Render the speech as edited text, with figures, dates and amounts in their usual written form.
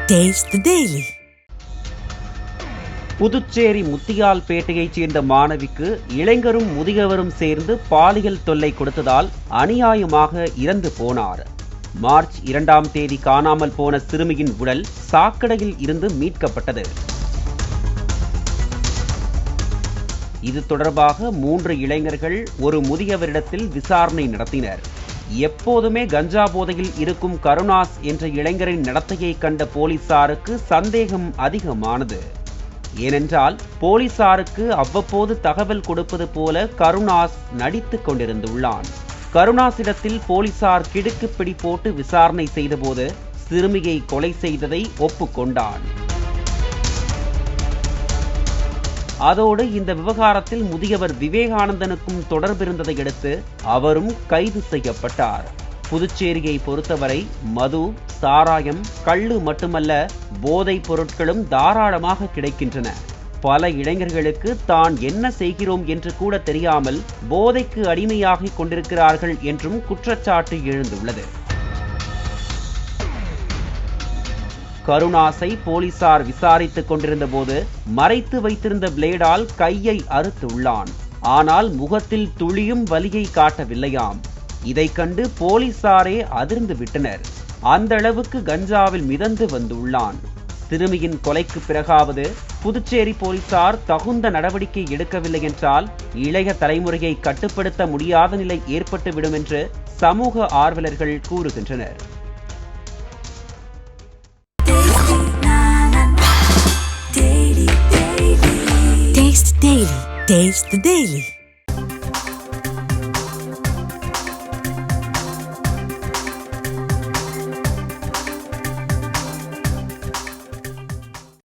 Taste the Daily. Puducherry முத்தியால்பேட்டையைச் சேர்ந்த மாணவிக்கு இளைஞரும் முதியவரும் சேர்ந்து பாலியல் தொல்லை கொடுத்ததால் அநியாயமாக இறந்து போனார். மார்ச் 2ஆம் தேதி காணாமல் போன சிறுமியின் உடல் சாக்கடையில் இருந்து மீட்கப்பட்டது. இது தொடர்பாக 3 இளைஞர்கள் ஒரு முதியவரிடத்தில் விசாரணை நடத்தினர். எப்போதுமே கஞ்சா போதையில் இருக்கும் கருணாஸ் என்ற இளைஞரின் நடத்தையை கண்ட போலீசாருக்கு சந்தேகம் அதிகமானது. ஏனென்றால் போலீசாருக்கு அவ்வப்போது தகவல் கொடுப்பது போல கருணாஸ் நடித்துக் கொண்டிருந்துள்ளான். கருணாஸிடத்தில் போலீசார் கிடுக்குப்பிடி போட்டு விசாரணை செய்தபோது சிறுமியை கொலை செய்ததை ஒப்புக்கொண்டான். அதோடு இந்த விவகாரத்தில் முதியவர் விவேகானந்தனுக்கும் தொடர்பிருந்ததை அடுத்து அவரும் கைது செய்யப்பட்டார். புதுச்சேரியை பொறுத்தவரை மது, சாராயம், கள்ளு மட்டுமல்ல, போதைப் பொருட்களும் தாராளமாக கிடைக்கின்றன. பல இளைஞர்களுக்கு தான் என்ன செய்கிறோம் என்று கூட தெரியாமல் போதைக்கு அடிமையாகிக் கொண்டிருக்கிறார்கள் என்றும் குற்றச்சாட்டு எழுந்துள்ளது. கருணாஸை போலீசார் விசாரித்துக் கொண்டிருந்த போது மறைத்து வைத்திருந்த பிளேடால் கையை அறுத்துள்ளான். ஆனால் முகத்தில் துளியும் வலியை காட்டவில்லையாம். இதை கண்டு போலீசாரே அதிர்ந்து விட்டனர். அந்த அளவுக்கு கஞ்சாவில் மிதந்து வந்துள்ளான். சிறுமியின் கொலைக்கு பிறகாவது புதுச்சேரி போலீசார் தகுந்த நடவடிக்கை எடுக்கவில்லை என்றால் இளைய தலைமுறையை கட்டுப்படுத்த முடியாத நிலை ஏற்பட்டுவிடும் என்று சமூக ஆர்வலர்கள் கூறுகின்றனர். Taste the Daily.